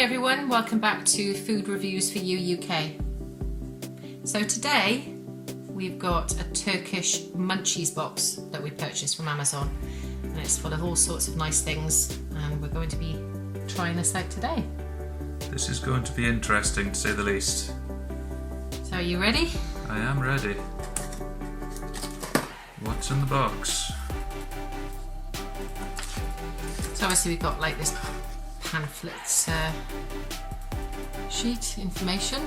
everyone, welcome back to Food Reviews for You UK. So today we've got a Turkish Munchies box that we purchased from Amazon, and it's full of all sorts of nice things, and we're going to be trying this out today. This is going to be interesting, to say the least. So are you ready? I am ready. What's in the box? So obviously we've got like this pamphlet sheet information.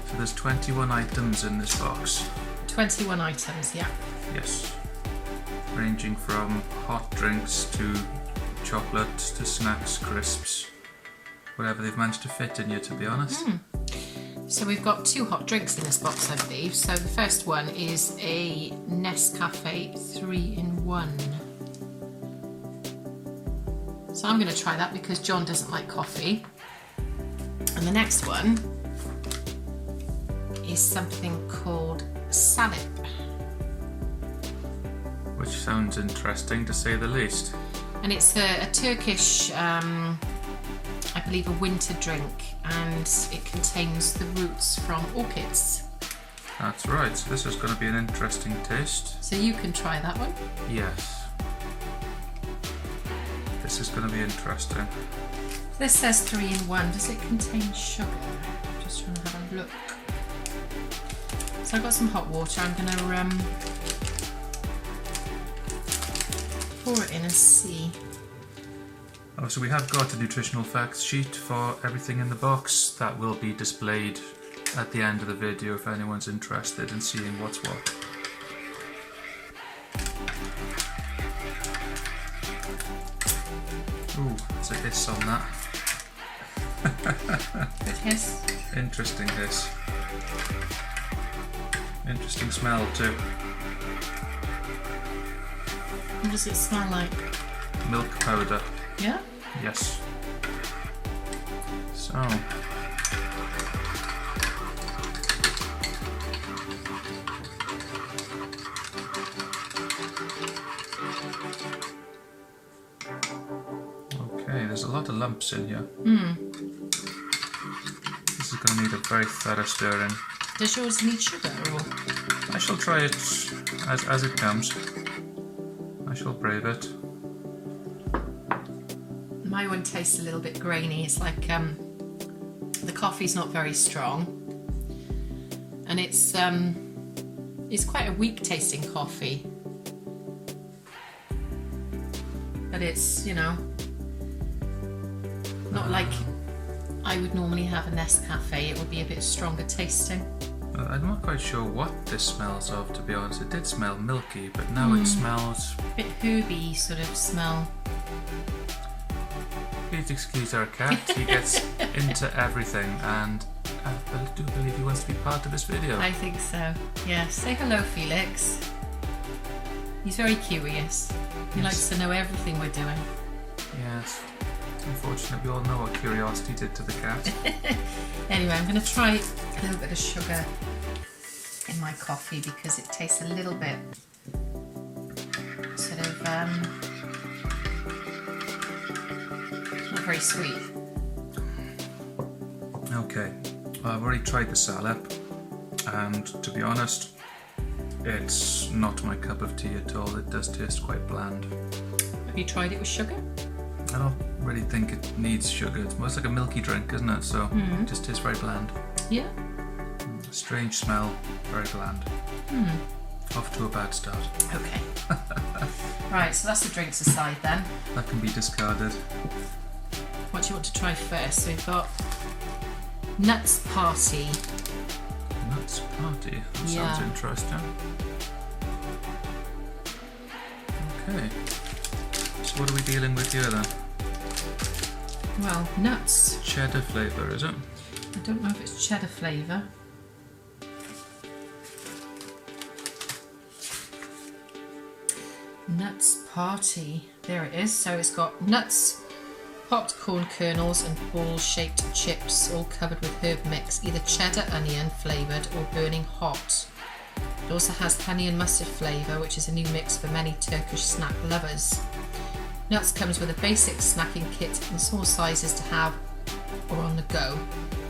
So there's 21 items in this box. 21 items, yeah. Yes. Ranging from hot drinks to chocolate to snacks, crisps, whatever they've managed to fit in you, to be honest. So we've got 2 hot drinks in this box, I believe. So the first one is a Nescafe 3-in-1. So I'm going to try that because John doesn't like coffee. And the next one is something called salep. Which sounds interesting, to say the least. And it's a Turkish, I believe, a winter drink, and it contains the roots from orchids. That's right, so this is going to be an interesting taste. So you can try that one. Yes. This is going to be interesting. This says 3-in-1. Does it contain sugar? I'm just trying to have a look. So I've got some hot water. I'm going to pour it in and see. Oh, so we have got a nutritional facts sheet for everything in the box that will be displayed at the end of the video if anyone's interested in seeing what's what. Ooh, there's a hiss on that. Good hiss. Interesting hiss. Interesting smell too. What does it smell like? Milk powder. Yeah? Yes. So. Okay, there's a lot of lumps in here. This is going to need a very thorough stirring. Does yours need sugar or? I shall try it as it comes. I shall brave it. My one tastes a little bit grainy. It's like the coffee's not very strong, and it's quite a weak tasting coffee, but it's, you know, not like I would normally have a Nescafe. It would be a bit stronger tasting. I'm not quite sure what this smells of, to be honest. It did smell milky, but now it smells a bit herby sort of smell. Please excuse our cat. He gets into everything, and I do believe he wants to be part of this video. I think so. Yeah. Say hello, Felix. He's very curious. He likes to know everything we're doing. Yes. It's unfortunate we all know what curiosity did to the cat. Anyway, I'm going to try a little bit of sugar in my coffee because it tastes a little bit sort of not very sweet. Okay, well, I've already tried the salep, and to be honest, it's not my cup of tea at all. It does taste quite bland. Have you tried it with sugar? I don't really think it needs sugar. It's most like a milky drink, isn't it? So it just tastes very bland. Yeah. Strange smell, very bland. Off to a bad start. Okay. Right, so that's the drinks aside then. That can be discarded. What do you want to try first? So we've got Nuts Party. Nuts Party. That Yeah. sounds interesting. Okay. So what are we dealing with here then? Well, nuts. Cheddar flavour, is it? I don't know if it's cheddar flavour. Nuts Party. There it is. So it's got nuts, popcorn kernels and ball-shaped chips, all covered with herb mix, either cheddar onion flavoured or burning hot. It also has honey and mustard flavour, which is a new mix for many Turkish snack lovers. Nuts comes with a basic snacking kit in small sizes to have or on the go.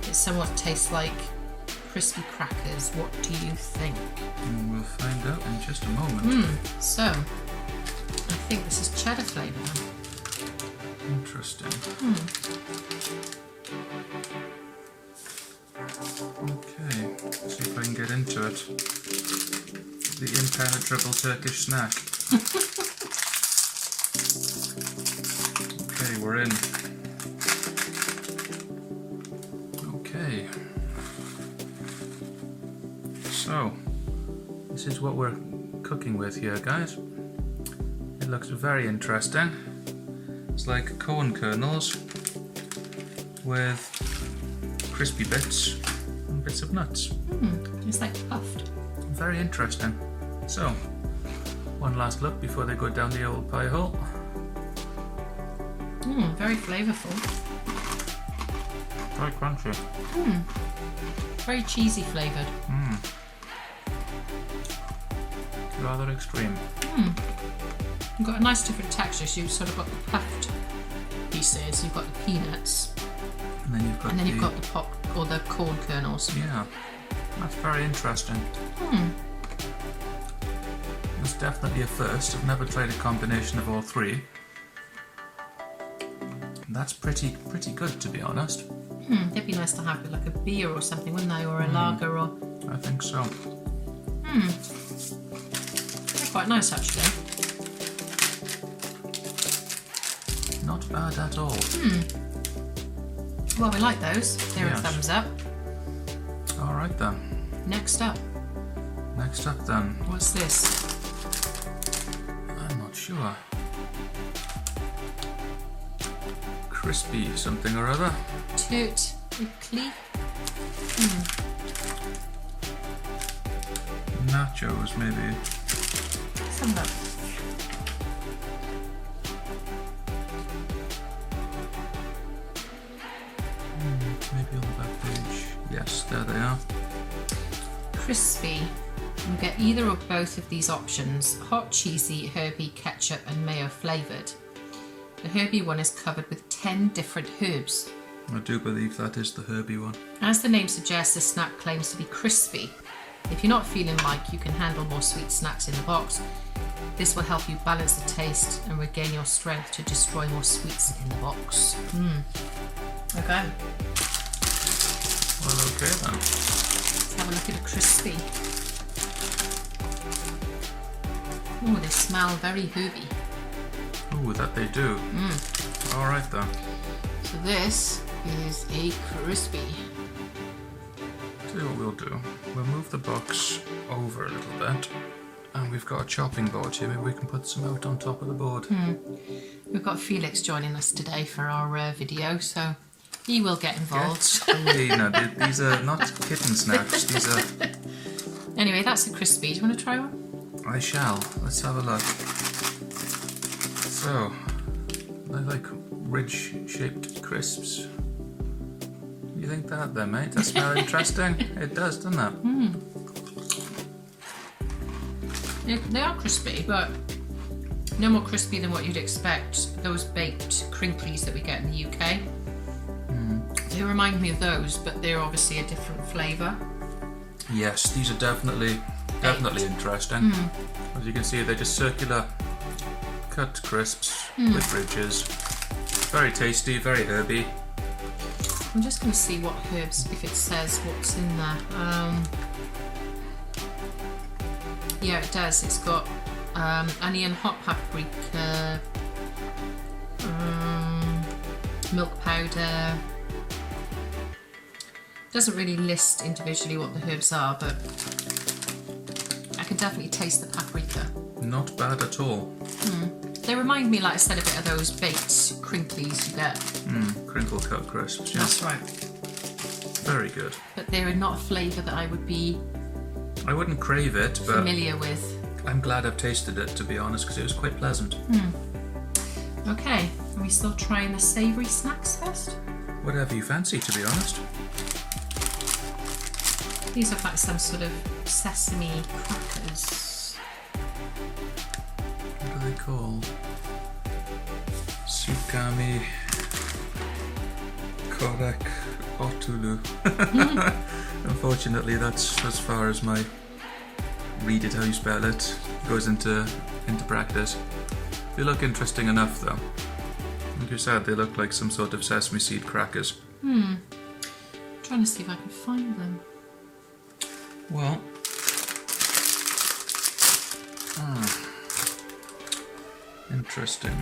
It somewhat tastes like crispy crackers. What do you think? We'll find out in just a moment. So, I think this is cheddar flavour. Interesting. Okay, let's see if I can get into it. The impenetrable Turkish snack. Okay, we're in. Okay. So, this is what we're cooking with here, guys. It looks very interesting. It's like corn kernels with crispy bits and bits of nuts. It's like puffed. Very interesting. So, one last look before they go down the old pie hole. Very flavourful. Very crunchy. Very cheesy flavoured. Rather extreme. You've got a nice different texture. So you've sort of got the puffed pieces, you've got the peanuts, And then you've got the pop or the corn kernels. Yeah, that's very interesting. It's definitely a first. I've never tried a combination of all three. That's pretty good, to be honest. It'd be nice to have with like a beer or something, wouldn't they? Or a lager or... I think so. They're quite nice actually. Not bad at all. Well, we like those. They're a thumbs up. Alright then. Next up, then. what's this? I'm not sure. Crispy something or other. Turkey. Nachos, maybe. Some of them. Maybe on the back page. Yes, there they are. Crispy. You get either or both of these options. Hot, cheesy, herby, ketchup and mayo flavoured. The herby one is covered with 10 different herbs. I do believe that is the herby one. As the name suggests, the snack claims to be crispy. If you're not feeling like you can handle more sweet snacks in the box, this will help you balance the taste and regain your strength to destroy more sweets in the box. Okay. Well, okay then. Let's have a look at a crispy. Oh, they smell very herby. Ooh, that they do. Alright then. So this is a crispy. See what we'll do. We'll move the box over a little bit. And we've got a chopping board here. Maybe we can put some out on top of the board. We've got Felix joining us today for our video, so he will get involved. These are not kitten snacks. These are... Anyway, that's a crispy. Do you want to try one? I shall. Let's have a look. So, they're like ridge-shaped crisps. You think that then, mate? That smells interesting? It does, doesn't it? They are crispy, but no more crispy than what you'd expect. Those baked crinklies that we get in the UK. They remind me of those, but they're obviously a different flavour. Yes, these are definitely interesting. As you can see, they're just circular cut crisps with ridges. Very tasty, very herby. I'm just going to see what herbs, if it says what's in there. Yeah, it does. It's got onion, hot paprika, milk powder. Doesn't really list individually what the herbs are, but I can definitely taste the paprika. Not bad at all. They remind me, like I said, a bit of those baked crinklies you get. Crinkle cut crisps, yeah. That's right. Very good. But they're not a flavour that I would be I wouldn't crave it, but familiar with. I'm glad I've tasted it, to be honest, because it was quite pleasant. Okay, are we still trying the savoury snacks first? Whatever you fancy, to be honest. These are like some sort of sesame crackers. What are they called? Sukami Korek Otulu. Unfortunately, that's as far as my read it how you spell it goes into practice. They look interesting enough though. Like you said, they look like some sort of sesame seed crackers. I'm trying to see if I can find them. Well, interesting.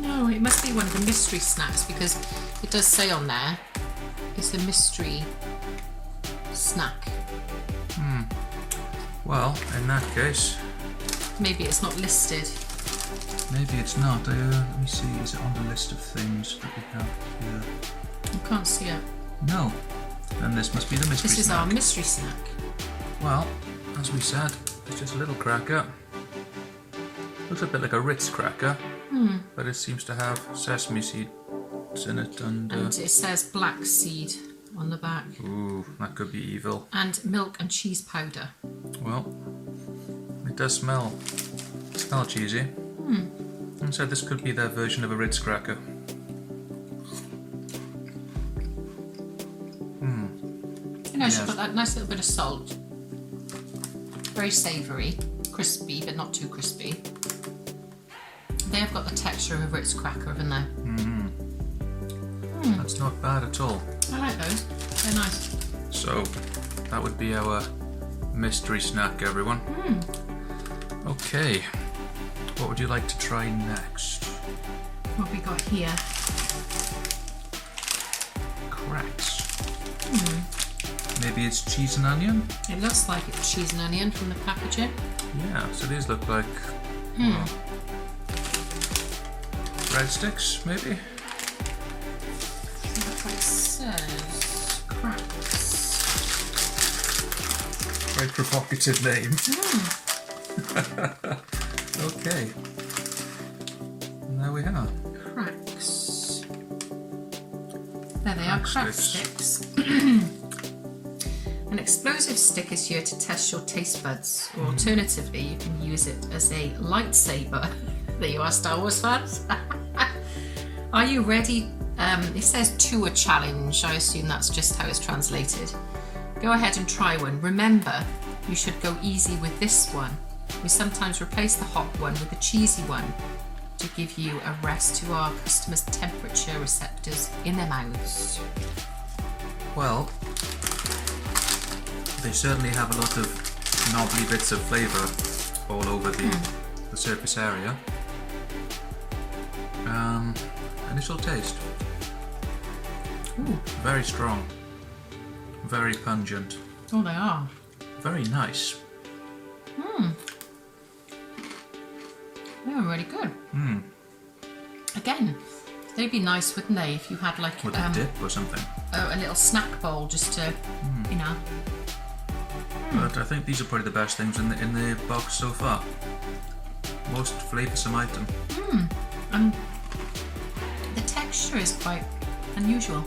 No, it must be one of the mystery snacks because it does say on there it's a mystery snack. Well, in that case, Maybe it's not listed. maybe it's not. Let me see, is it on the list of things that we have here? I can't see it. No. Then this must be the mystery This is snack. our mystery snack. Well, as we said, it's just a little cracker. Looks a bit like a Ritz cracker, but it seems to have sesame seeds in it and And it says black seed on the back. ooh, that could be evil. And milk and cheese powder. Well, it does smell cheesy. And so this could be their version of a Ritz cracker. You know, Yes. she's got that nice little bit of salt. Very savoury, crispy, but not too crispy. They have got the texture of a Ritz cracker, haven't they? That's not bad at all. I like those. They're nice. So, that would be our mystery snack, everyone. Okay, what would you like to try next? What have we got here? Cracks. Maybe it's cheese and onion? It looks like it's cheese and onion from the packaging. Yeah, so these look like well, breadsticks, maybe? That's what it says. Cracks. Very provocative name. Okay. And there we are. Cracks. There they are, Crack crack sticks. sticks. An explosive stick is here to test your taste buds, or alternatively, you can use it as a lightsaber. There you are, Star Wars fans. Are you ready? It says to a challenge. I assume that's just how it's translated. Go ahead and try one. Remember, you should go easy with this one. We sometimes replace the hot one with the cheesy one to give you a rest to our customers' temperature receptors in their mouths. Well, they certainly have a lot of knobbly bits of flavour all over the surface area. Initial taste. Ooh. Very strong. Very pungent. Oh, they are. Very nice. They were really good. Again, they'd be nice, wouldn't they, if you had like With a dip or something. a little snack bowl just to, you know. But I think these are probably the best things in the box so far. Most flavoursome item. And the texture is quite unusual.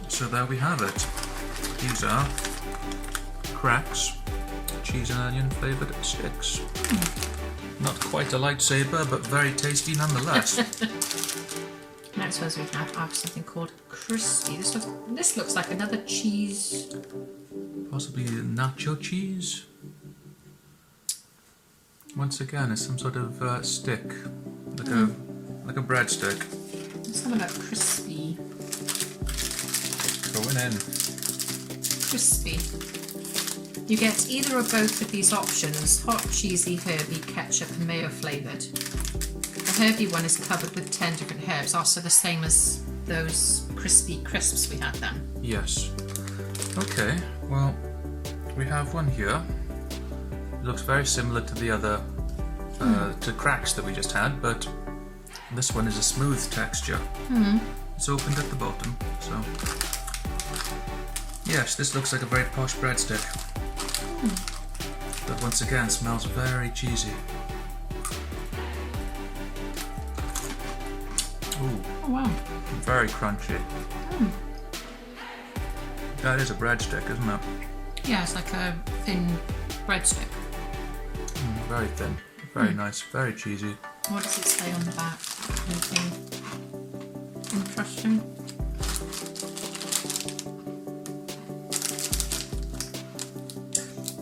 So there we have it. These are cracks, cheese and onion flavoured sticks. Not quite a lightsaber, but very tasty nonetheless. Next ones we have something called crispy. This looks like another cheese. Possibly nacho cheese. Once again, it's some sort of stick, like a breadstick. Let's have a look. Crispy. Going in. Crispy. You get either or both of these options: hot, cheesy, herby, ketchup, and mayo flavoured. The herby one is covered with 10 different herbs, also the same as those crispy crisps we had then. Yes. Okay. Well, we have one here. It looks very similar to the other, to cracks that we just had, but this one is a smooth texture. It's opened at the bottom, so yes, this looks like a very posh breadstick. But once again, smells very cheesy. Ooh. Oh wow. Very crunchy. Mm. That is a breadstick, isn't it? Yeah, it's like a thin breadstick. Very thin. Very nice. Very cheesy. What does it say on the back? Anything interesting?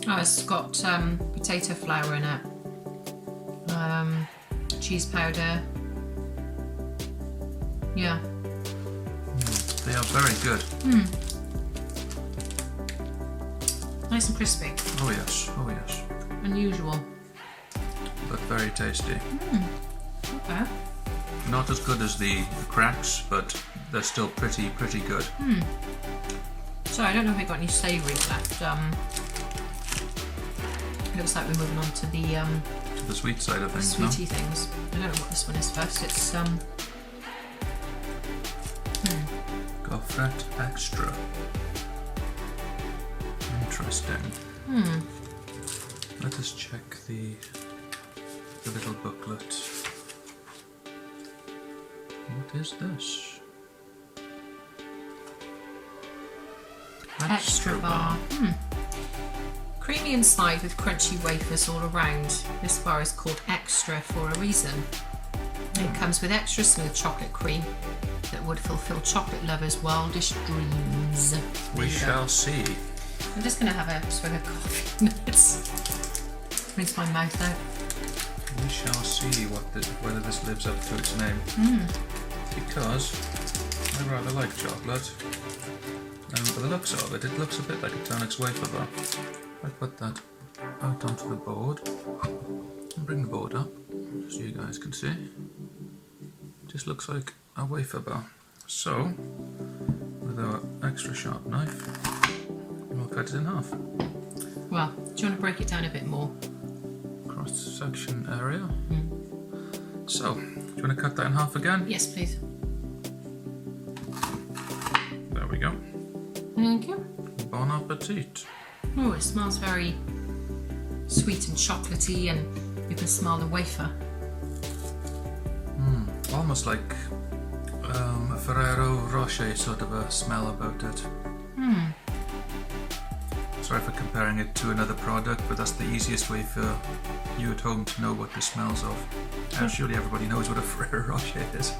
Oh, it's got potato flour in it, cheese powder. Yeah. They are very good. Nice and crispy. Oh yes, oh yes. Unusual. But very tasty. Okay. Not as good as the cracks, but they're still pretty good. So I don't know if we've got any savouries left. Looks like we're moving on to the To the sweet side of things, no? sweetie things. I don't know what this one is first. It's Gofret extra. Interesting. Let us check the little booklet. What is this? extra bar. Creamy inside with crunchy wafers all around. This bar is called Extra for a reason. It comes with extra smooth chocolate cream that would fulfill chocolate lovers' wildest dreams. We shall see. I'm just going to have a swig of coffee in minutes. Rinse my mouth out. We shall see whether this lives up to its name. Because I rather like chocolate. And by the looks of it, it looks a bit like a Tonix wafer bar. I put that out onto the board and bring the board up so you guys can see. Just looks like a wafer bar. So, with our extra sharp knife, we'll cut it in half. Well, do you want to break it down a bit more? Cross section area. So, do you want to cut that in half again? Yes, please. There we go. Thank you. Bon appetit. Oh, it smells very sweet and chocolatey, and you can smell the wafer. Almost like a Ferrero Rocher sort of a smell about it. Sorry for comparing it to another product, but that's the easiest way for you at home to know what this smells of. Surely everybody knows what a Ferrero Rocher is.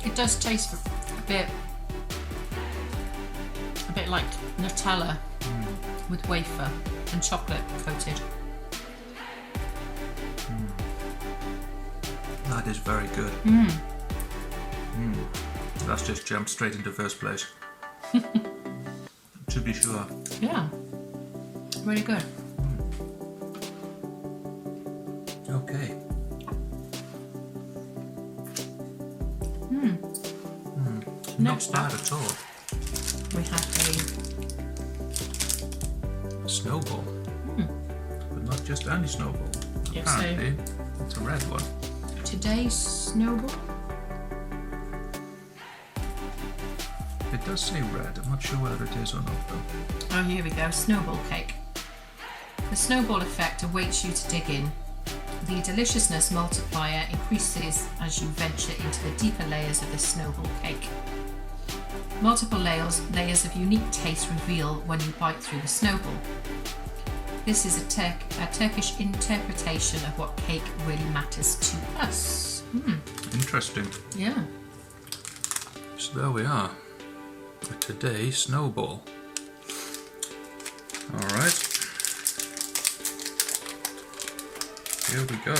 It does taste a bit like Nutella with wafer and chocolate coated. That is very good. That's just jumped straight into first place. To be sure. Yeah, really good. Okay. Not Next bad up, at all. we have A snowball. But not just any snowball. Yeah, Apparently, it's a red one. today's snowball. It does say red. I'm not sure whether it is or not though. Oh, here we go, snowball cake. The snowball effect awaits you to dig in. The deliciousness multiplier increases as you venture into the deeper layers of this snowball cake. Multiple layers of unique taste reveal when you bite through the snowball. This is a Turkish interpretation of what cake really matters to us. Interesting. Yeah. So there we are. A today snowball. Alright. Here we go.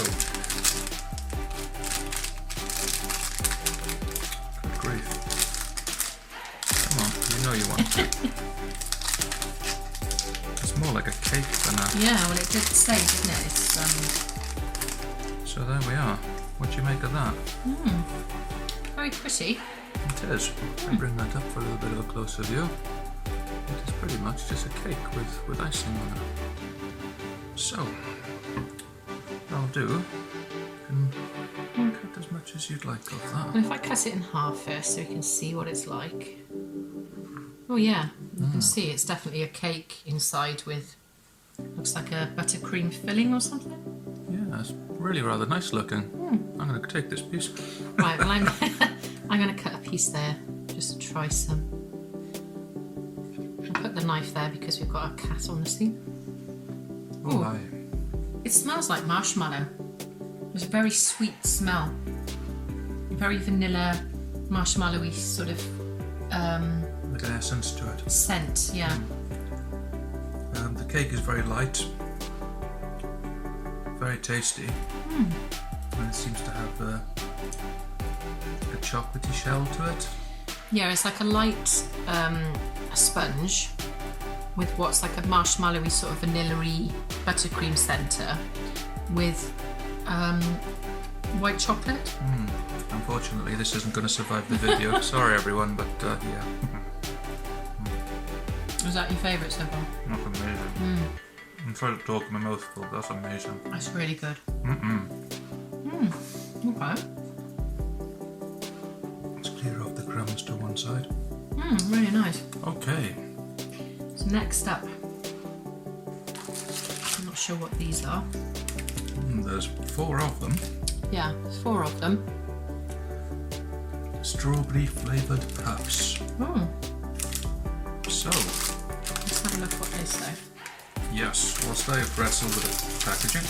Good grief. Come on, you know you want to. It's more like a cake than a... Yeah, well it did say, didn't it? It's So there we are. What do you make of that? very pretty. It is. I'll bring that up for a little bit of a closer view. It is pretty much just a cake with icing on it. So, I'll do. And cut as much as you'd like of that. And if I cut it in half first so we can see what it's like. Oh yeah, you can see it's definitely a cake inside with, looks like a buttercream filling or something. Yeah, it's really rather nice looking. I'm going to take this piece. Right, well I'm going to cut a piece there just to try some. I'll put the knife there because we've got a cat on the scene. Oh, aye. It smells like marshmallow. There's a very sweet smell. Very vanilla, marshmallowy sort of With an essence to it. scent, yeah. The cake is very light, very tasty, and it seems to have a chocolatey shell to it. Yeah, it's like a light sponge with what's like a marshmallowy sort of vanilla-y buttercream centre with white chocolate. Unfortunately, this isn't going to survive the video. Sorry, everyone, but yeah. Was that your favourite so far? That's amazing. I'm trying to talk my mouth full, but that's amazing. That's really good. Okay. Let's clear off the crumbs to one side. Really nice. Okay. So next up, I'm not sure what these are. There's 4 of them. Yeah, there's 4 of them. Strawberry flavoured puffs. So, Let's have a look what they say. yes, whilst I wrestle with the packaging.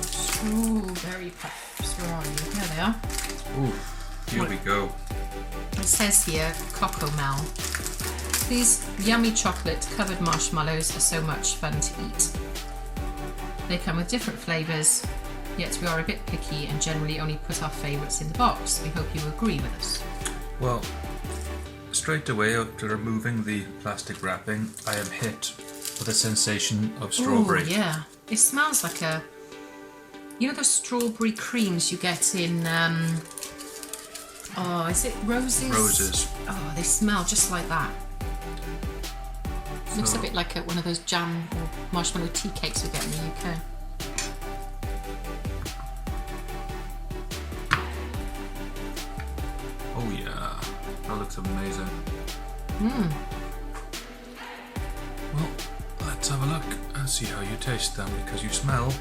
Strawberry puffs. Where are you? There they are. Ooh, here we go. It says here, Cocoa Mel. These yummy chocolate covered marshmallows are so much fun to eat. They come with different flavours, yet we are a bit picky and generally only put our favourites in the box. We hope you agree with us. Well, straight away after removing the plastic wrapping, I am hit with a sensation of strawberry. Oh yeah, it smells like a, you know those strawberry creams you get in, oh, is it Roses? Roses. Oh, they smell just like that. Looks a bit like one of those jam or marshmallow tea cakes we get in the UK. Oh yeah, that looks amazing. Well, let's have a look and see how you taste them, because you smell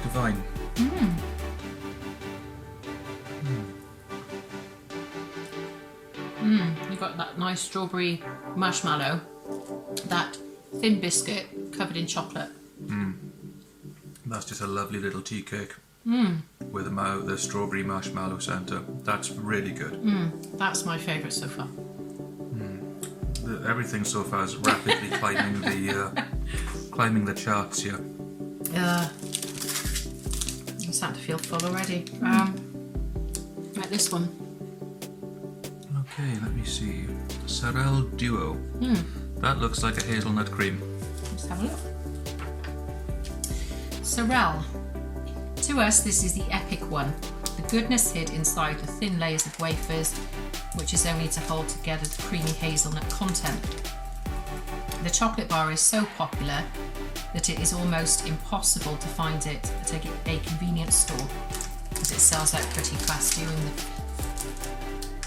divine. You've got that nice strawberry marshmallow, that thin biscuit covered in chocolate. That's just a lovely little tea cake with the strawberry marshmallow centre. That's really good. That's my favourite so far. Everything so far is rapidly climbing the charts here. I'm starting to feel full already. Like this one. Okay, let me see. Sorrel Duo. That looks like a hazelnut cream. Let's have a look. Sorrel. To us, this is the epic one. The goodness hid inside the thin layers of wafers, which is only to hold together the creamy hazelnut content. The chocolate bar is so popular that it is almost impossible to find it at a convenience store, as it sells out pretty fast during the...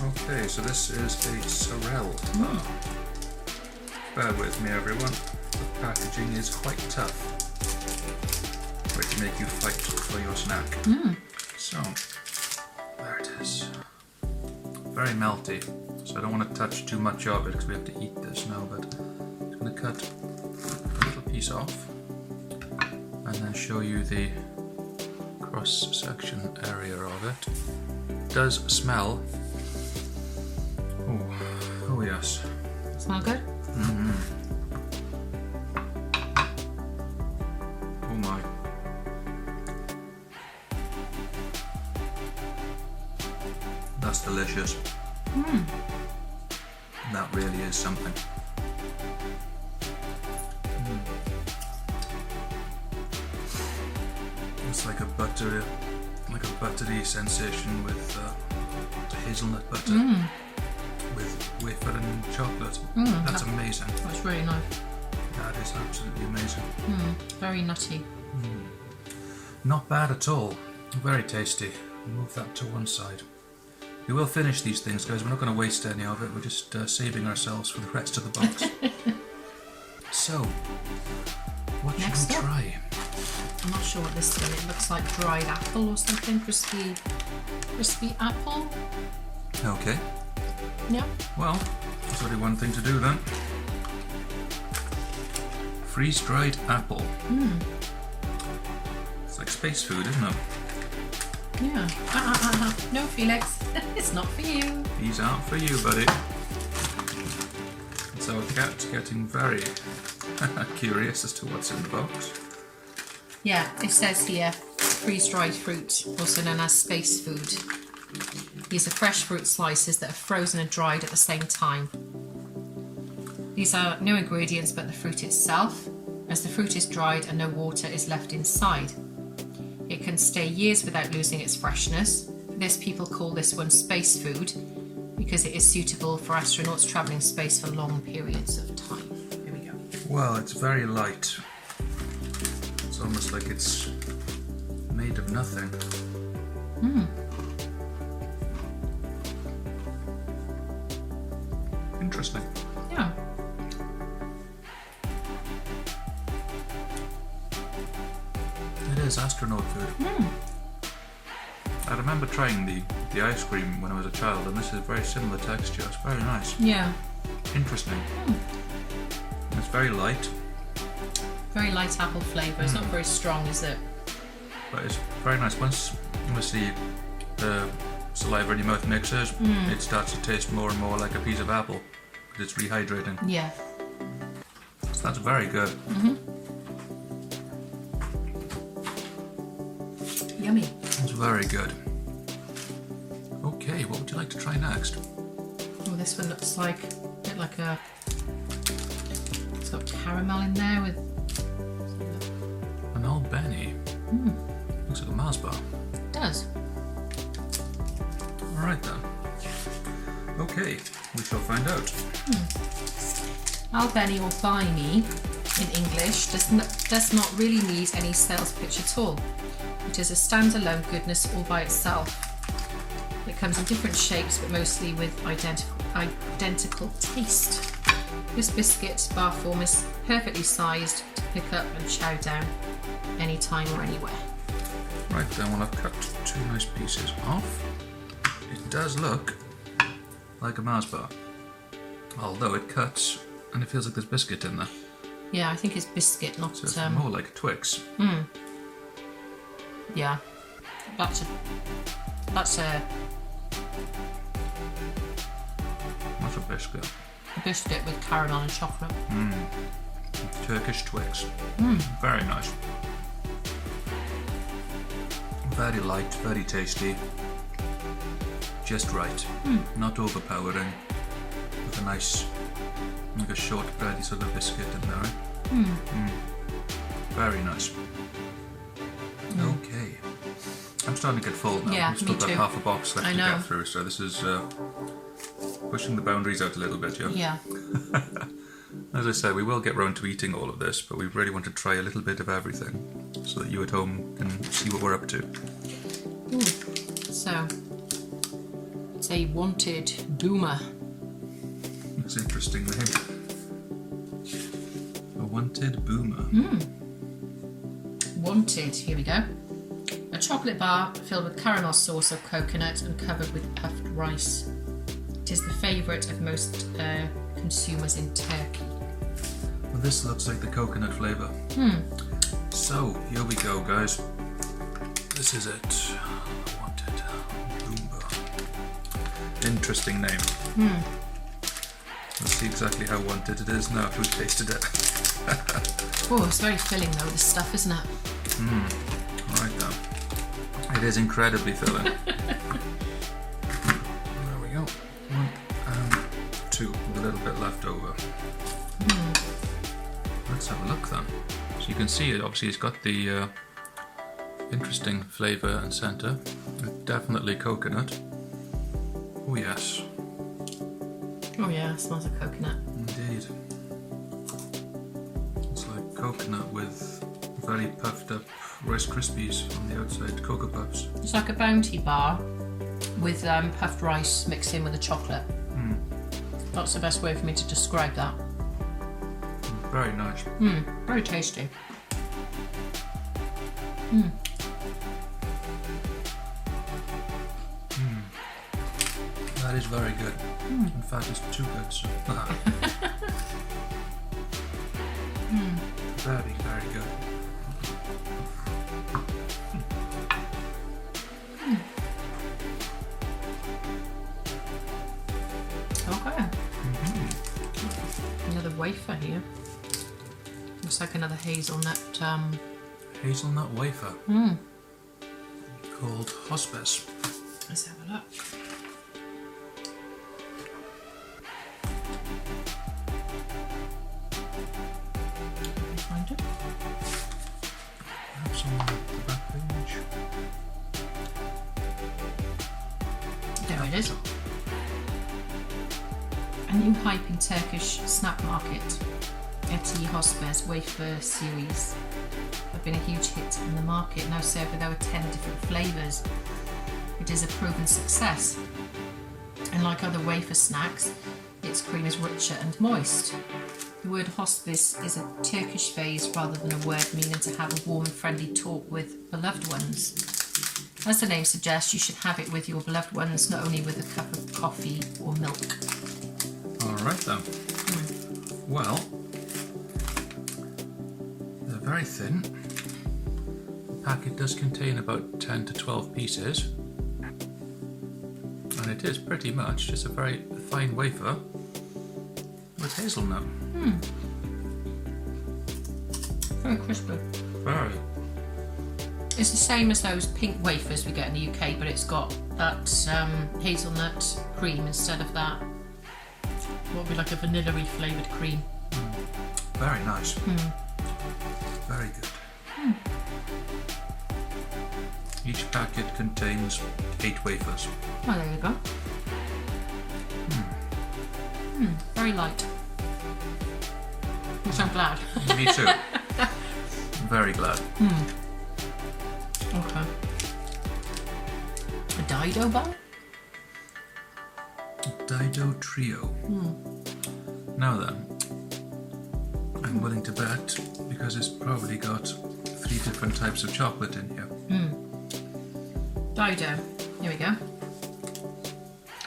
Okay, so this is a Sorrel bar. Bear with me, everyone. The packaging is quite tough. Ready to make you fight for your snack. So, there it is. Very melty, so I don't want to touch too much of it because we have to eat this now, but I'm just going to cut a little piece off and then show you the cross-section area of it. It does smell. Oh yes. Smell good? Oh my. That's delicious. That really is something. It's like a buttery sensation with hazelnut butter with wafer and chocolate. That's amazing. That's really nice. That is absolutely amazing. Very nutty. Not bad at all. Very tasty. Move that to one side. We will finish these things, guys. We're not going to waste any of it. We're just saving ourselves for the rest of the box. So, what should we try? I'm not sure what this one. It looks like dried apple or something. Crispy apple. Okay. Yeah. Well, there's only one thing to do then. Freeze-dried apple. It's like space food, isn't it? Yeah. No, Felix. It's not for you. These aren't for you, buddy. So our cat's getting very curious as to what's in the box. Yeah, it says here, freeze-dried fruit, also known as space food. These are fresh fruit slices that are frozen and dried at the same time. These are no ingredients but the fruit itself, as the fruit is dried and no water is left inside. It can stay years without losing its freshness. For this, people call this one space food because it is suitable for astronauts travelling space for long periods of time. Here we go. Well, it's very light. It's almost like it's made of nothing. Interesting. Yeah. It is astronaut food. I remember trying the ice cream when I was a child, and this is very similar texture. It's very nice. Yeah. Interesting. It's very light. Very light apple flavour. It's not very strong, is it? But it's very nice. Once obviously the saliva in your mouth mixes, it starts to taste more and more like a piece of apple. But it's rehydrating. Yeah. So that's very good. Yummy. It's very good. Okay, what would you like to try next? Oh, this one looks like a bit like a. It's got caramel in there with. An Old Benny. Looks like a Mars bar. It does. Alright then. Okay, we shall find out. Albany or Buy Me in English does not really need any sales pitch at all. It is a standalone goodness all by itself. It comes in different shapes but mostly with identical taste. This biscuit bar form is perfectly sized to pick up and chow down anytime or anywhere. Right then, well, I've cut two nice pieces off. It does look like a Mars bar, although it cuts and it feels like there's biscuit in there. Yeah, I think it's biscuit, not So it's more like a Twix. Yeah, that's a Not a biscuit. biscuit with caramel and chocolate. Turkish Twix. Very nice. Very light, very tasty. Just right. Not overpowering. With a nice, like a shortbready sort of biscuit in there. Right? Very nice. Okay. I'm starting to get full now. Yeah, We've still me got too. half a box left I to know. get through, so this is pushing the boundaries out a little bit, yeah? Yeah. As I said, we will get round to eating all of this, but we really want to try a little bit of everything so that you at home can see what we're up to. So, it's a wanted boomer. That's an interesting name. A wanted boomer. Wanted, here we go. A chocolate bar filled with caramel sauce of coconut and covered with puffed rice. It is the favourite of most consumers in Turkey. Well, this looks like the coconut flavour. So, here we go, guys. This is it. Wanted boomer. Interesting name. Let's see exactly how wanted it is now if we've tasted it. Oh, it's very filling though, this stuff, isn't it? Alright then. It is incredibly filling. There we go. 1 and 2 with a little bit left over. Let's have a look then. So you can see it, obviously it's got the interesting flavour and centre. Definitely coconut. Oh yes. Oh yeah, it smells of coconut. Indeed. It's like coconut with very puffed up Rice Krispies on the outside, Cocoa Puffs. It's like a bounty bar with puffed rice mixed in with the chocolate. That's the best way for me to describe that. Very nice. Very tasty. That is very good. In fact, it's too good. So. Very, very good. Okay. Another wafer here. Looks like another hazelnut. Hazelnut wafer. Called hospice. Let's have a look. Find it. Have some on the back page. There it is. A new hype in Turkish snack market. Eti Hospice wafer series have been a huge hit in the market, now served with over 10 different flavours. It is a proven success, and like other wafer snacks, its cream is richer and moist. The word hospice is a Turkish phrase rather than a word meaning to have a warm and friendly talk with beloved ones. As the name suggests, you should have it with your beloved ones, not only with a cup of coffee or milk. Alright then. Well, they're very thin. The packet does contain about 10 to 12 pieces. And it is pretty much just a very fine wafer with hazelnut. Very crispy. Very. It's the same as those pink wafers we get in the UK, but it's got that hazelnut cream instead of that. What would be like a vanilla-y flavoured cream. Very nice. Very good. Each packet contains 8 wafers. Oh, there you go. Very light. Which I'm glad. Me too. Very glad. Okay. A Dido bar? Dido Trio. Now then, I'm willing to bet, because it's probably got 3 different types of chocolate in here. Dido. Here we go.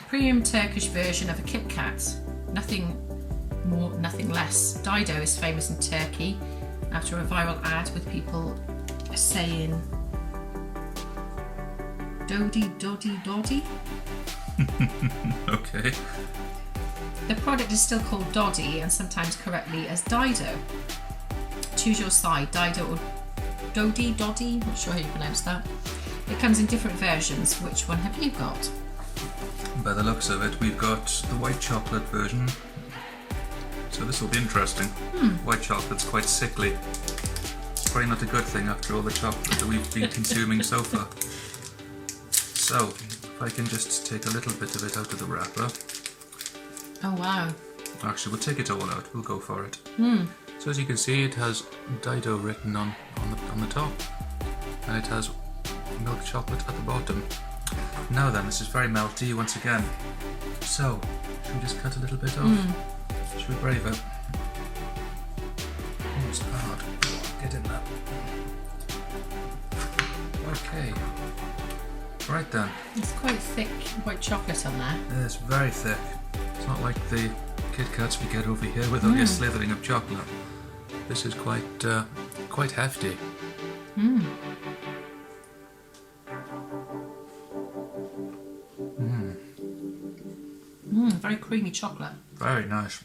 Premium Turkish version of a Kit Kat. Nothing more, nothing less. Dido is famous in Turkey after a viral ad with people saying Dodi Dodi Dodi. Okay. The product is still called Dodi and sometimes correctly as Dido. Choose your side, Dido or Dodi Dodi, not sure how you pronounce that. It comes in different versions. Which one have you got? By the looks of it, we've got the white chocolate version. So this will be interesting. White chocolate's quite sickly. Probably not a good thing after all the chocolate that we've been consuming so far. So, if I can just take a little bit of it out of the wrapper. Oh wow. Actually, we'll take it all out. We'll go for it. So as you can see, it has Dido written on the top, and it has milk chocolate at the bottom. Now then, this is very melty once again. So, should we just cut a little bit off? Should we brave it? Oh, it's hard. Get in there. Okay. Right then. It's quite thick white chocolate on there. It's very thick. It's not like the Kit Kats we get over here with only a slithering of chocolate. This is quite hefty. Very creamy chocolate. Very nice.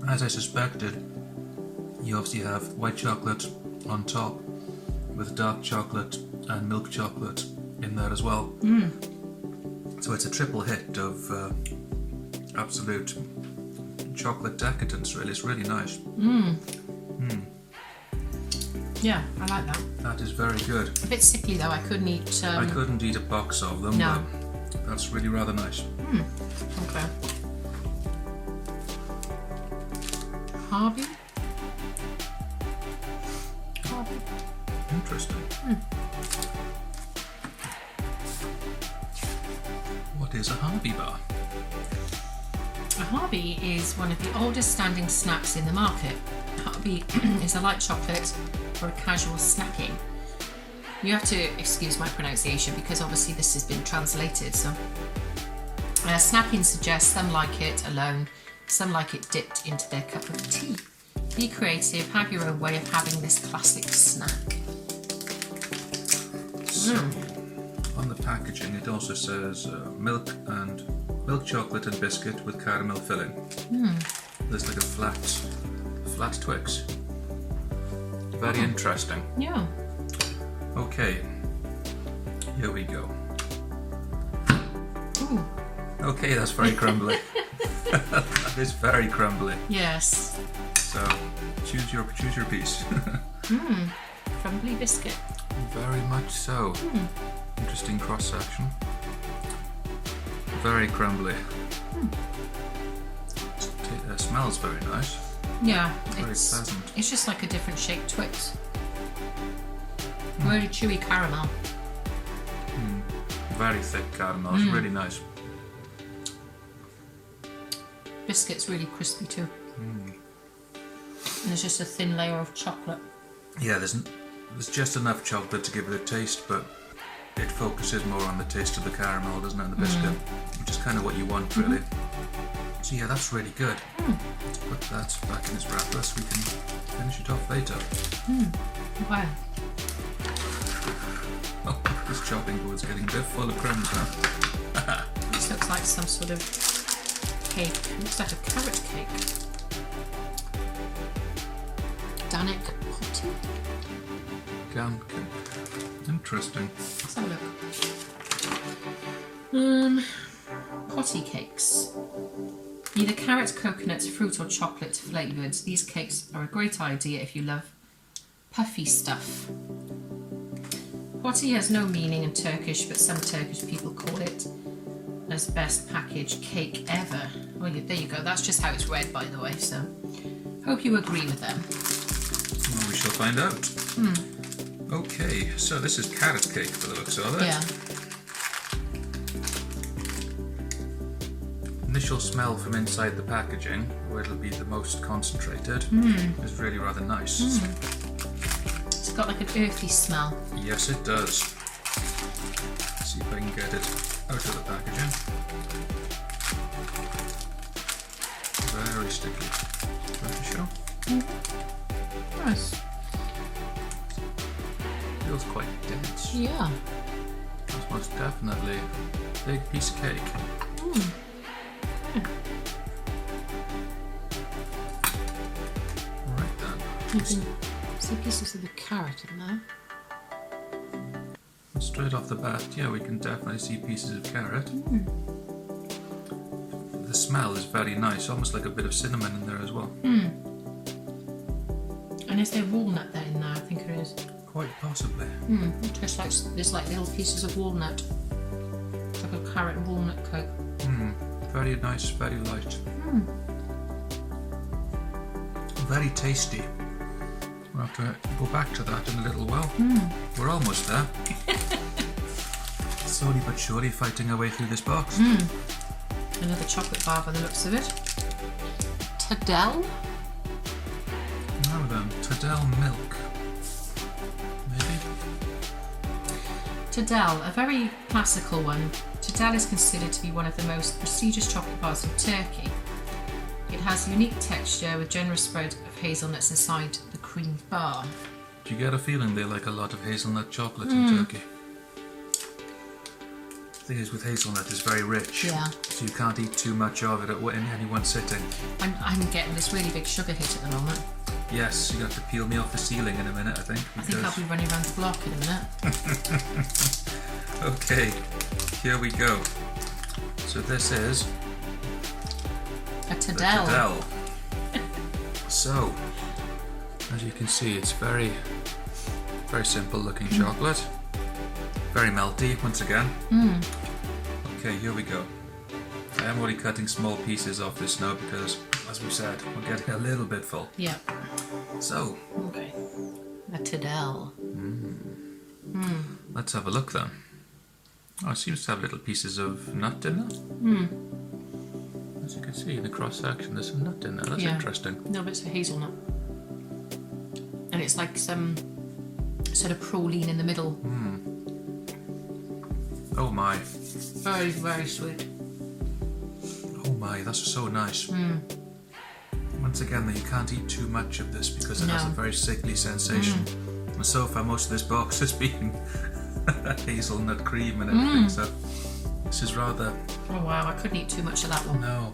As I suspected, you obviously have white chocolate on top with dark chocolate and milk chocolate in there as well. So it's a triple hit of absolute chocolate decadence, really. It's really nice. Yeah, I like that. That is very good. A bit sickly though, I couldn't eat... I couldn't eat a box of them, No. but that's really rather nice. Okay. Harvey? Interesting. What is a Harvey bar? A Harvey is one of the oldest standing snacks in the market. Harvey is a light chocolate for a casual snacking. You have to excuse my pronunciation because obviously this has been translated. So, snacking suggests some like it alone, some like it dipped into their cup of tea. Be creative, have your own way of having this classic snack. So, on the packaging it also says milk chocolate and biscuit with caramel filling. There's like a flat Twix. Very interesting. Yeah. Okay, here we go. Ooh. Okay, that's very crumbly. That is very crumbly. Yes. So choose your piece. Crumbly biscuit. Very much so. Interesting cross section. Very crumbly. Smells very nice. Yeah, Very pleasant. It's just like a different shaped Twix. Really chewy caramel. Very thick caramel. It's really nice. Biscuit's really crispy too. And there's just a thin layer of chocolate. Yeah, there's just enough chocolate to give it a taste, but it focuses more on the taste of the caramel, doesn't it, and the biscuit, which is kind of what you want, really. So yeah, that's really good. Let's put that back in its wrapper so we can finish it off later. Wow. Oh, this chopping board's getting a bit full of crumbs now. This looks like some sort of cake. It looks like a carrot cake. Danik potty? Gam cake. Interesting. Let's have a look. Potty cakes. Either carrot, coconut, fruit or chocolate flavoured. These cakes are a great idea if you love puffy stuff. Potty has no meaning in Turkish, but some Turkish people call it as best packaged cake ever. Well, there you go. That's just how it's read, by the way. So, hope you agree with them. Well, we shall find out. Okay, so this is carrot cake for the looks of it. Yeah. Initial smell from inside the packaging, where it'll be the most concentrated, is really rather nice. It's got like an earthy smell. Yes, it does. Let's see if I can get it out of the packaging. Very sticky. Worth a show. Nice. Feels quite dense. Yeah. That's most definitely a big piece of cake. Right then. You can see pieces of the carrot in there. Straight off the bat, yeah, we can definitely see pieces of carrot. The smell is very nice, almost like a bit of cinnamon in there as well. And is there walnut there in there? I think there is. Quite possibly. It tastes like there's like little pieces of walnut. It's like a carrot and walnut cake. Very nice, very light. Very tasty. We'll have to go back to that in a little while. We're almost there. Slowly but surely fighting our way through this box. Another chocolate bar by the looks of it. Tadel? Now then, Tadel milk. Maybe? Tadel, a very classical one. Tadel is considered to be one of the most prestigious chocolate bars in Turkey. It has unique texture with generous spread of hazelnuts inside the cream bar. Do you get a feeling they like a lot of hazelnut chocolate in Turkey? The thing is, with hazelnut, it's very rich. Yeah. So you can't eat too much of it in any one sitting. I'm getting this really big sugar hit at the moment. Yes, you have to peel me off the ceiling in a minute, I think. I think I'll be running around the block in a minute. Okay, here we go. So this is A the Tadel. Tadel. So, as you can see, it's very simple looking chocolate. Very melty, once again. Okay, here we go. I am already cutting small pieces off this now because, as we said, we're getting a little bit full. Yeah. So, Okay. A Tadel. let's have a look then. Oh, it seems to have little pieces of nut in there. As you can see in the cross section, there's some nut in there. That's interesting. No bits of hazelnut. And it's like some sort of praline in the middle. Oh my. Very, very sweet. Oh my, that's so nice. Once again, you can't eat too much of this because it has a very sickly sensation. And so far, most of this box has been hazelnut cream and everything, so this is rather... Oh wow, I couldn't eat too much of that one. No.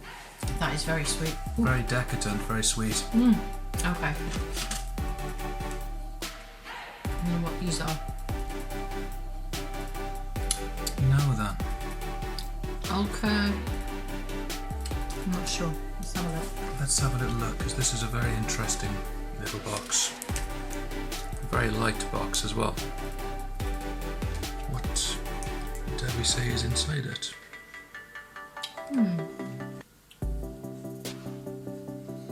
That is very sweet. Very decadent, very sweet. Okay. I know what these are. No then. Ulker. I'm not sure. Let's have a look. Let's have a little look, because this is a very interesting little box. A very light box as well. What dare we say is inside it?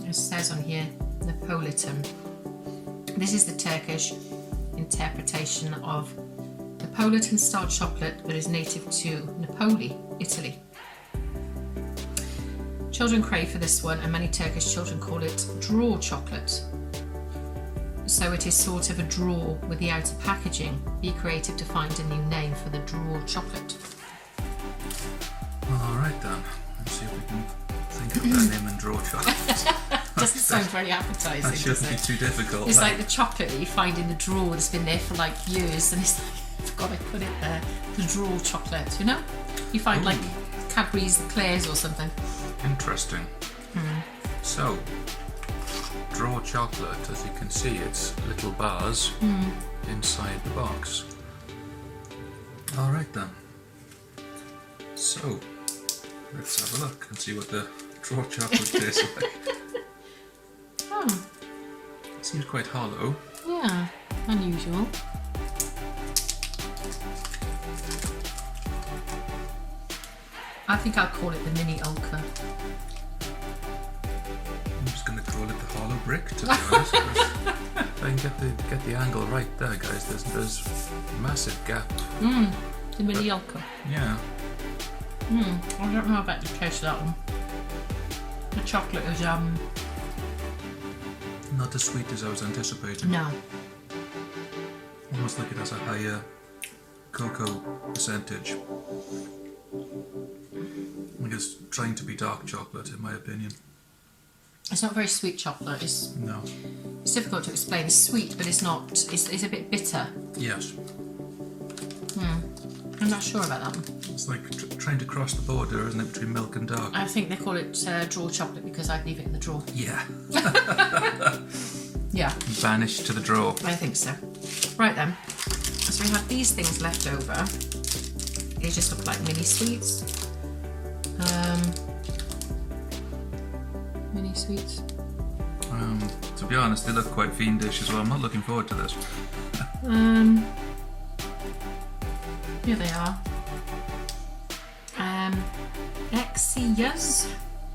It says on here, Napolitan. This is the Turkish interpretation of Napolitan style chocolate that is native to Napoli, Italy. Children crave for this one, and many Turkish children call it drawer chocolate. So it is sort of a drawer with the outer packaging. Be creative to find a new name for the drawer chocolate. Well, alright then. Let's see if we can think of that name and drawer chocolate. Doesn't sound very appetising. That shouldn't be too difficult. It's like the chocolate that you find in the drawer that's been there for like years, and it's like, I've got to put it there. The drawer chocolate, you know? You find like Cadbury's Eclairs or something. Interesting. So, drawer chocolate, as you can see, it's little bars inside the box. Alright then. So, let's have a look and see what the drawer chocolate tastes like. It seems quite hollow. Yeah, unusual. I think I'll call it the mini Ulker. I'm just going to call it the hollow brick, to be honest. If I can get the angle right there, guys, there's a massive gap. The mini Ulker. Yeah. I don't know about the taste of that one. The chocolate is Not as sweet as I was anticipating. no. Almost like it has a higher cocoa percentage. Like it's trying to be dark chocolate, in my opinion. It's not very sweet chocolate. It's difficult to explain. It's sweet, but it's not. It's a bit bitter. Yes. I'm not sure about that one. It's like trying to cross the border, isn't it, between milk and dark? I think they call it drawer chocolate because I'd leave it in the drawer. Yeah. Yeah. Banished to the drawer. I think so. Right then. So we have these things left over. They just look like mini sweets. Mini sweets. To be honest, they look quite fiendish as well. I'm not looking forward to this. Here they are. Exiyas.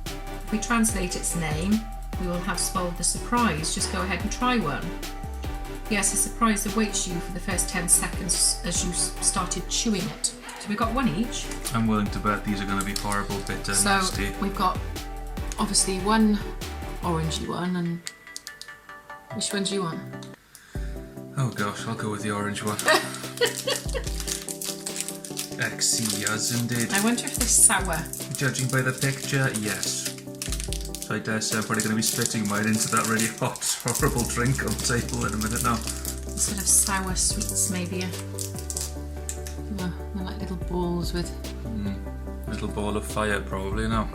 If we translate its name, we will have spoiled the surprise. Just go ahead and try one. Yes, a surprise awaits you for the first 10 seconds as you started chewing it. So we've got one each. I'm willing to bet these are going to be horrible, bitter, So nasty. we've got obviously one orangey one, and which one do you want? Oh gosh, I'll go with the orange one. Exiyas indeed. I wonder if they're sour. Judging by the picture, yes. So I dare say I'm probably going to be spitting mine into that really hot, horrible drink on the table in a minute now. Sort of sour sweets, maybe. They're like little balls with. Little ball of fire, probably, no.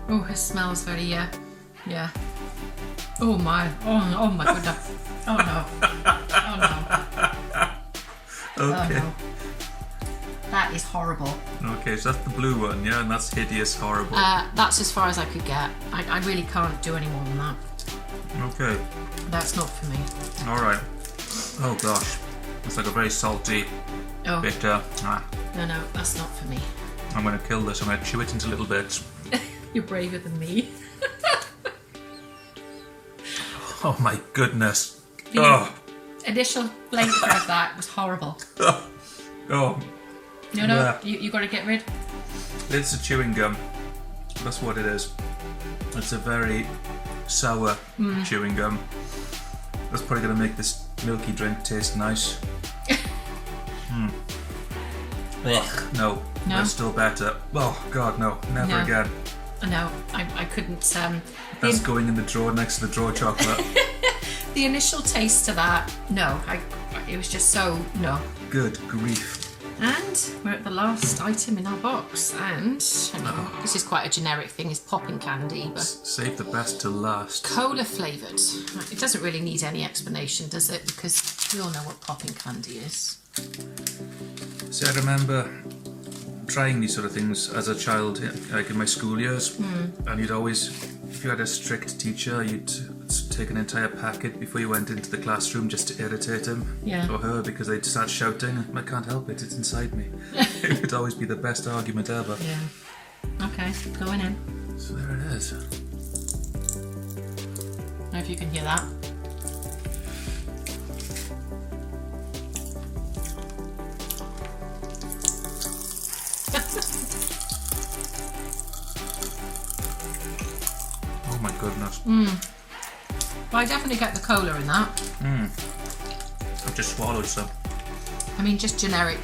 Oh, it smells very, yeah. Oh my, oh my goodness. Oh no. Okay. Oh no. That is horrible. Okay, so that's the blue one, yeah, and that's hideous, horrible. That's as far as I could get. I really can't do any more than that. Okay. That's not for me. Alright. Oh gosh. It's like a very salty, bitter. No, that's not for me. I'm going to kill this. I'm going to chew it into little bits. You're braver than me. Oh my goodness. The initial flavour of that was horrible. Oh. No, Yeah. you got to get rid. It's a chewing gum. That's what it is. It's a very sour chewing gum. That's probably going to make this milky drink taste nice. Ugh, no, that's still better. Oh God, no, never again. No, I couldn't. That's going in the drawer next to the drawer chocolate. The initial taste to that, no, it was just so no. Good grief. And we're at the last item in our box, and this is quite a generic thing, is popping candy, but save the best till last. Cola flavoured. It doesn't really need any explanation, does it? Because we all know what popping candy is. See, I remember trying these sort of things as a child, like in my school years, and you'd always, if you had a strict teacher, you'd take an entire packet before you went into the classroom just to irritate him or her, because they'd start shouting. I can't help it, it's inside me. It would always be the best argument ever. Yeah. Okay, going in. So there it is. I don't know if you can hear that. Oh my goodness. Well, I definitely get the cola in that. I've just swallowed some. I mean, just generic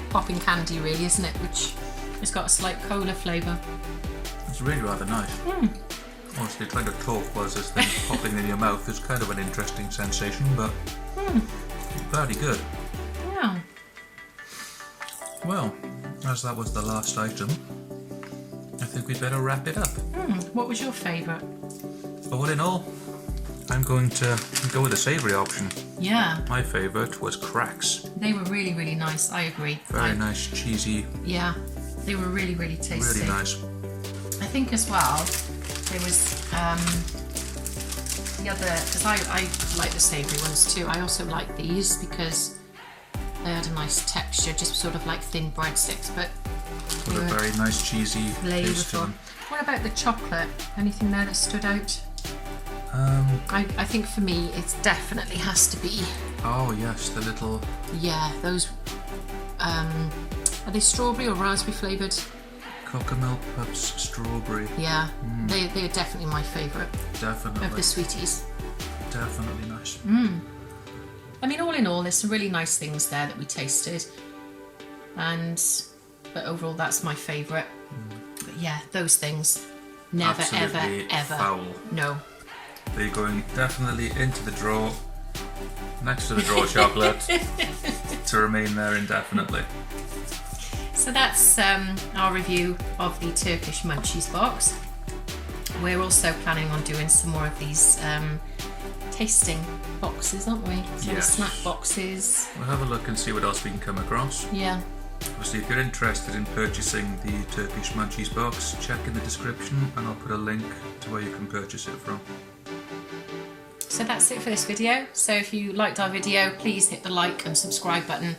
popping candy, really, isn't it? Which has got a slight cola flavour. It's really rather nice. Honestly, trying to talk whilst this thing's popping in your mouth is kind of an interesting sensation, but very good. Yeah. Well, as that was the last item, I think we'd better wrap it up. What was your favourite? All in all, I'm going to go with the savoury option. Yeah. My favourite was cracks. They were really, really nice. I agree. Very nice, cheesy. Yeah, they were really, really tasty. Really nice. I think as well, there was the other, because I like the savoury ones too. I also like these because they had a nice texture, just sort of like thin breadsticks, but With a very nice cheesy taste to them. What about the chocolate? Anything there that stood out? I think for me, it definitely has to be. Oh yes, the little. Yeah, those. Are they strawberry or raspberry flavoured? Cocomel Puffs strawberry. Yeah, they are definitely my favourite. Definitely. Of the sweeties. Definitely nice. I mean, all in all, there's some really nice things there that we tasted, but overall, that's my favourite. But yeah, those things, never, Absolutely ever. Foul. No. They're going definitely into the drawer, next to the drawer chocolate, to remain there indefinitely. So that's our review of the Turkish Munchies box. We're also planning on doing some more of these tasting boxes, aren't we? Some snack boxes. We'll have a look and see what else we can come across. Yeah. Obviously, if you're interested in purchasing the Turkish Munchies box, check in the description and I'll put a link to where you can purchase it from. So that's it for this video. So if you liked our video, please hit the like and subscribe button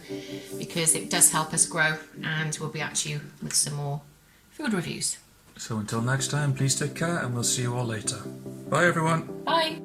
because it does help us grow, and we'll be at you with some more food reviews. So until next time, please take care and we'll see you all later. Bye everyone. Bye.